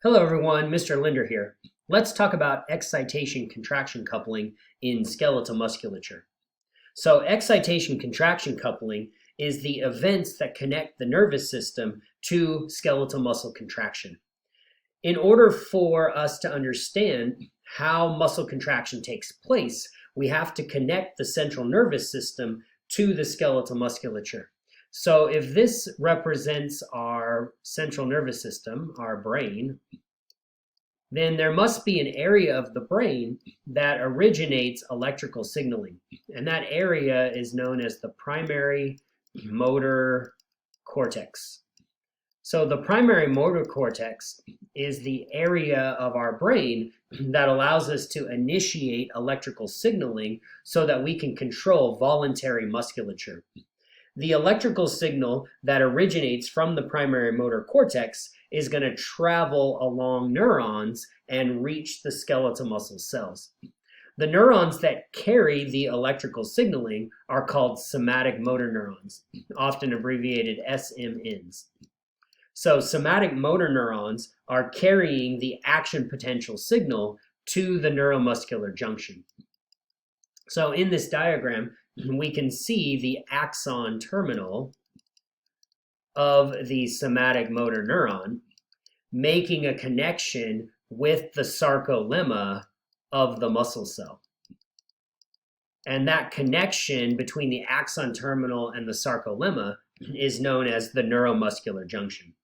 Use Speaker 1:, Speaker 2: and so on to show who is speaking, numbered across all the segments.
Speaker 1: Hello everyone, Mr. Linder here. Let's talk about excitation contraction coupling in skeletal musculature. So excitation contraction coupling is the events that connect the nervous system to skeletal muscle contraction. In order for us to understand how muscle contraction takes place, we have to connect the central nervous system to the skeletal musculature. So if this represents our central nervous system, our brain, then there must be an area of the brain that originates electrical signaling. And that area is known as the primary motor cortex. So the primary motor cortex is the area of our brain that allows us to initiate electrical signaling so that we can control voluntary musculature. The electrical signal that originates from the primary motor cortex is going to travel along neurons and reach the skeletal muscle cells. The neurons that carry the electrical signaling are called somatic motor neurons, often abbreviated SMNs. So somatic motor neurons are carrying the action potential signal to the neuromuscular junction. So in this diagram, we can see the axon terminal of the somatic motor neuron making a connection with the sarcolemma of the muscle cell. And that connection between the axon terminal and the sarcolemma is known as the neuromuscular junction.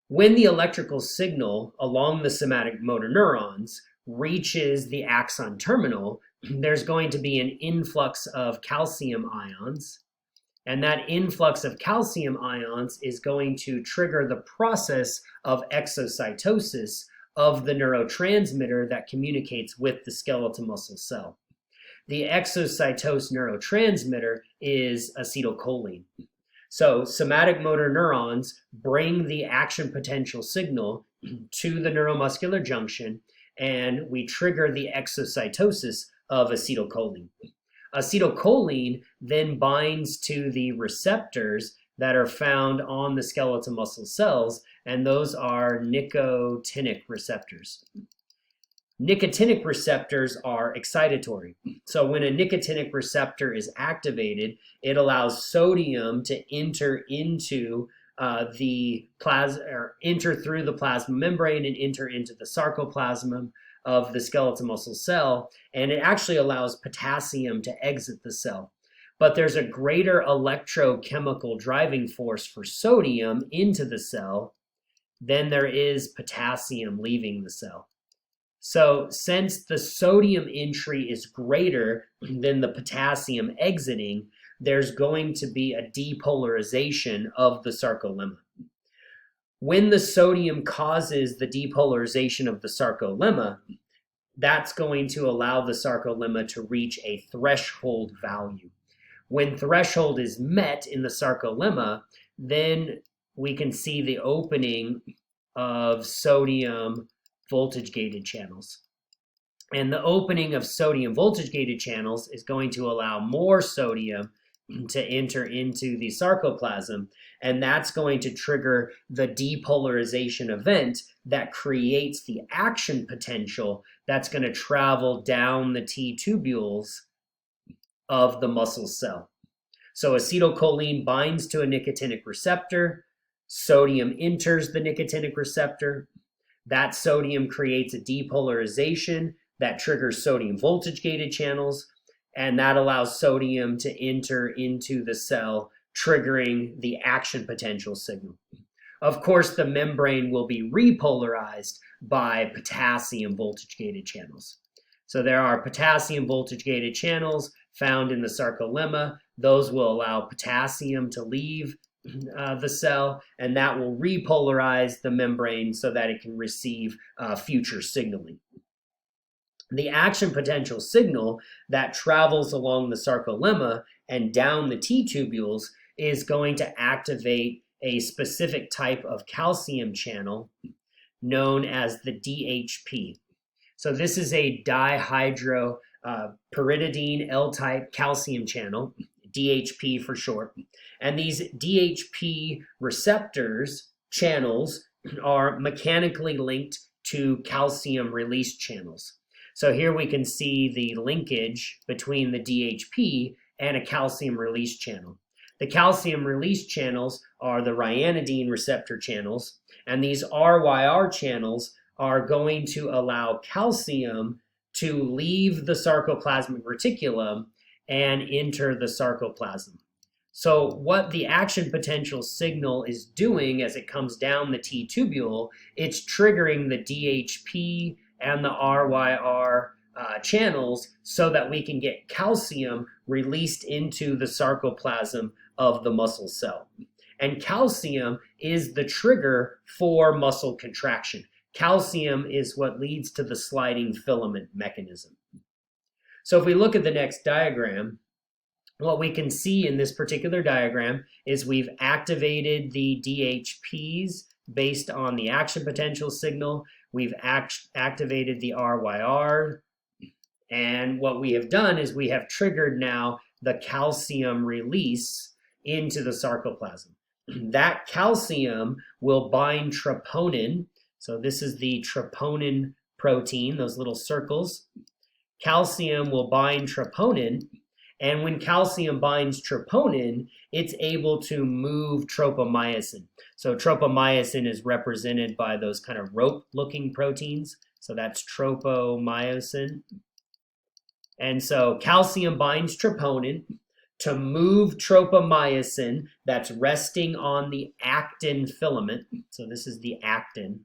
Speaker 1: When the electrical signal along the somatic motor neurons reaches the axon terminal, there's going to be an influx of calcium ions, and that influx of calcium ions is going to trigger the process of exocytosis of the neurotransmitter that communicates with the skeletal muscle cell. The exocytosed neurotransmitter is acetylcholine. So somatic motor neurons bring the action potential signal to the neuromuscular junction, and we trigger the exocytosis of acetylcholine. Acetylcholine then binds to the receptors that are found on the skeletal muscle cells, and those are nicotinic receptors. Nicotinic receptors are excitatory. So when a nicotinic receptor is activated, it allows sodium to enter into the plasma, or enter through the plasma membrane and enter into the sarcoplasm of the skeletal muscle cell, and it actually allows potassium to exit the cell. But there's a greater electrochemical driving force for sodium into the cell than there is potassium leaving the cell. So since the sodium entry is greater than the potassium exiting, there's going to be a depolarization of the sarcolemma. When the sodium causes the depolarization of the sarcolemma, that's going to allow the sarcolemma to reach a threshold value. When threshold is met in the sarcolemma, then we can see the opening of sodium voltage-gated channels. And the opening of sodium voltage-gated channels is going to allow more sodium to enter into the sarcoplasm, and that's going to trigger the depolarization event that creates the action potential that's going to travel down the T tubules of the muscle cell. So acetylcholine binds to a nicotinic receptor, sodium enters the nicotinic receptor, that sodium creates a depolarization that triggers sodium voltage-gated channels, and that allows sodium to enter into the cell, triggering the action potential signal. Of course, the membrane will be repolarized by potassium voltage-gated channels. So there are potassium voltage-gated channels found in the sarcolemma. Those will allow potassium to leave the cell, and that will repolarize the membrane so that it can receive future signaling. The action potential signal that travels along the sarcolemma and down the T tubules is going to activate a specific type of calcium channel known as the DHP. So this is a dihydropyridine L-type calcium channel, DHP for short. And these DHP receptors, channels, are mechanically linked to calcium release channels. So here we can see the linkage between the DHP and a calcium release channel. The calcium release channels are the ryanodine receptor channels, and these RYR channels are going to allow calcium to leave the sarcoplasmic reticulum and enter the sarcoplasm. So what the action potential signal is doing as it comes down the T-tubule, it's triggering the DHP and the RYR channels so that we can get calcium released into the sarcoplasm of the muscle cell. And calcium is the trigger for muscle contraction. Calcium is what leads to the sliding filament mechanism. So if we look at the next diagram, what we can see in this particular diagram is we've activated the DHPs based on the action potential signal. We've activated the RYR. And what we have done is we have triggered now the calcium release into the sarcoplasm. That calcium will bind troponin. So this is the troponin protein, those little circles. Calcium will bind troponin. And when calcium binds troponin, it's able to move tropomyosin. So tropomyosin is represented by those kind of rope-looking proteins. So that's tropomyosin. And so calcium binds troponin to move tropomyosin that's resting on the actin filament. So this is the actin.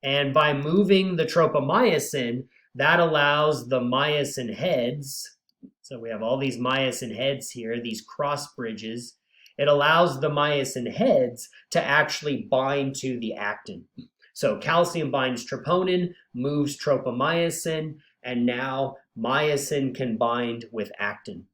Speaker 1: And by moving the tropomyosin, that allows the myosin heads. So we have all these myosin heads here, these cross bridges. It allows the myosin heads to actually bind to the actin. So calcium binds troponin, moves tropomyosin, and now myosin can bind with actin.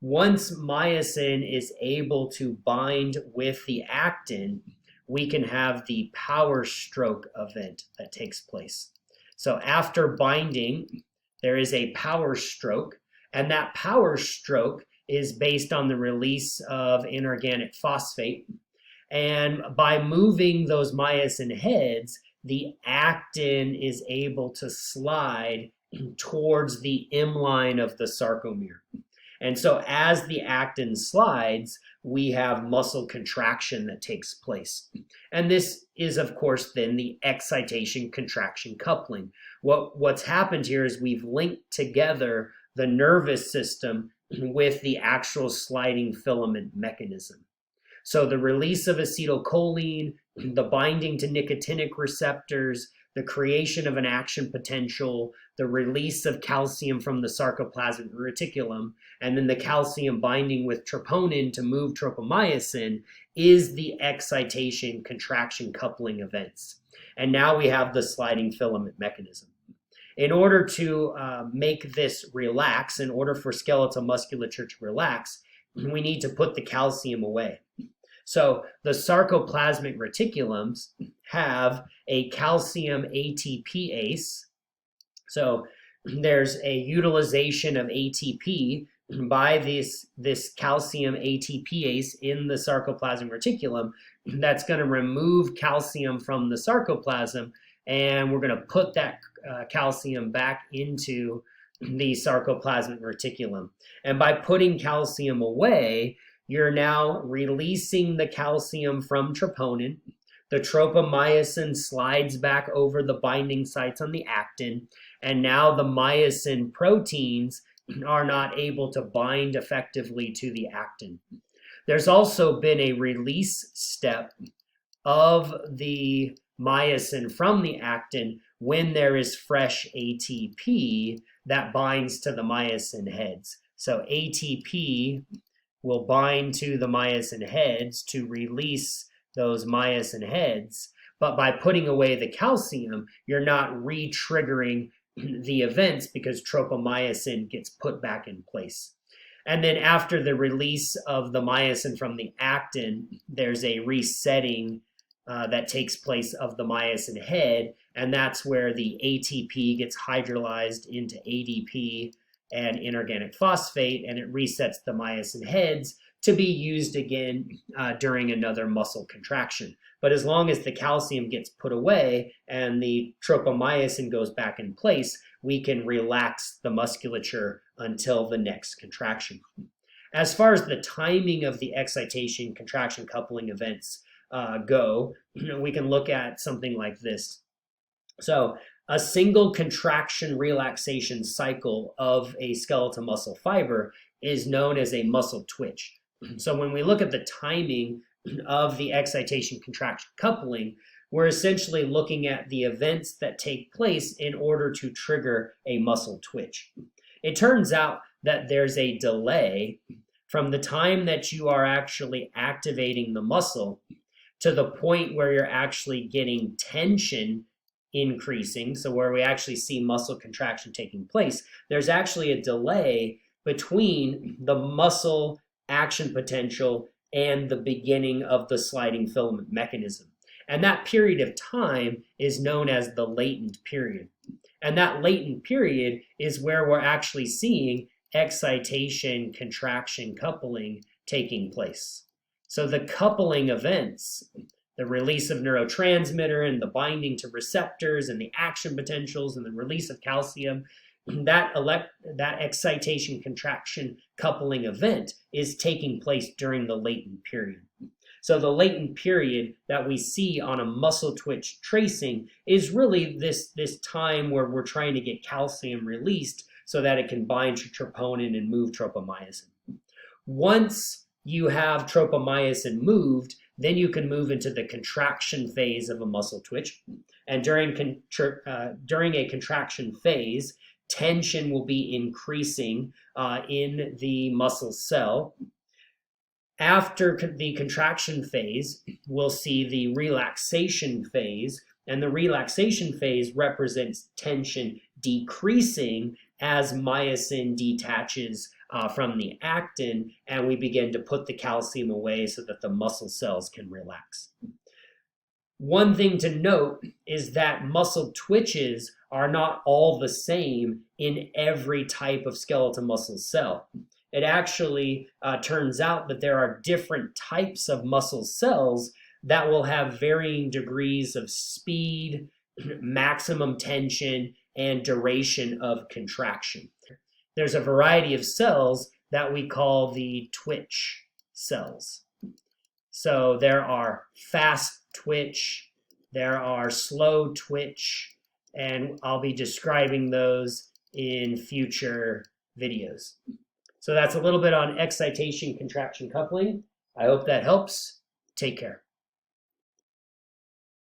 Speaker 1: Once myosin is able to bind with the actin, we can have the power stroke event that takes place. So after binding, there is a power stroke. And that power stroke is based on the release of inorganic phosphate. And by moving those myosin heads, the actin is able to slide towards the M line of the sarcomere. And so as the actin slides, we have muscle contraction that takes place. And this is, of course, then the excitation contraction coupling. What's happened here is we've linked together the nervous system with the actual sliding filament mechanism. So the release of acetylcholine, the binding to nicotinic receptors, the creation of an action potential, the release of calcium from the sarcoplasmic reticulum, and then the calcium binding with troponin to move tropomyosin is the excitation contraction coupling events. And now we have the sliding filament mechanism. In order to make this relax, in order for skeletal musculature to relax, we need to put the calcium away. So the sarcoplasmic reticulums have a calcium ATPase. So there's a utilization of ATP by this calcium ATPase in the sarcoplasmic reticulum that's going to remove calcium from the sarcoplasm, and we're going to put that calcium back into the sarcoplasmic reticulum. And by putting calcium away, you're now releasing the calcium from troponin. The tropomyosin slides back over the binding sites on the actin, and now the myosin proteins are not able to bind effectively to the actin. There's also been a release step of the myosin from the actin when there is fresh ATP that binds to the myosin heads. So ATP will bind to the myosin heads to release those myosin heads, but by putting away the calcium, you're not re-triggering the events because tropomyosin gets put back in place. And then after the release of the myosin from the actin, there's a resetting that takes place of the myosin head, and that's where the ATP gets hydrolyzed into ADP and inorganic phosphate, and it resets the myosin heads to be used again during another muscle contraction. But as long as the calcium gets put away and the tropomyosin goes back in place, we can relax the musculature until the next contraction. As far as the timing of the excitation contraction coupling events go, we can look at something like this. So a single contraction relaxation cycle of a skeletal muscle fiber is known as a muscle twitch. So when we look at the timing of the excitation contraction coupling, we're essentially looking at the events that take place in order to trigger a muscle twitch. It turns out that there's a delay from the time that you are actually activating the muscle to the point where you're actually getting tension increasing, so where we actually see muscle contraction taking place. There's actually a delay between the muscle action potential and the beginning of the sliding filament mechanism. And that period of time is known as the latent period. And that latent period is where we're actually seeing excitation contraction coupling taking place. So the coupling events, the release of neurotransmitter and the binding to receptors and the action potentials and the release of calcium, that excitation contraction coupling event is taking place during the latent period. So the latent period that we see on a muscle twitch tracing is really this time where we're trying to get calcium released so that it can bind to troponin and move tropomyosin. Once you have tropomyosin moved, then you can move into the contraction phase of a muscle twitch. And during a contraction phase, tension will be increasing in the muscle cell. After the contraction phase, we'll see the relaxation phase, and the relaxation phase represents tension decreasing as myosin detaches from the actin, and we begin to put the calcium away so that the muscle cells can relax. One thing to note is that muscle twitches are not all the same in every type of skeletal muscle cell. It actually turns out that there are different types of muscle cells that will have varying degrees of speed, maximum tension, and duration of contraction. There's a variety of cells that we call the twitch cells. So there are fast twitch, there are slow twitch, and I'll be describing those in future videos. So that's a little bit on excitation contraction coupling. I hope that helps. Take care.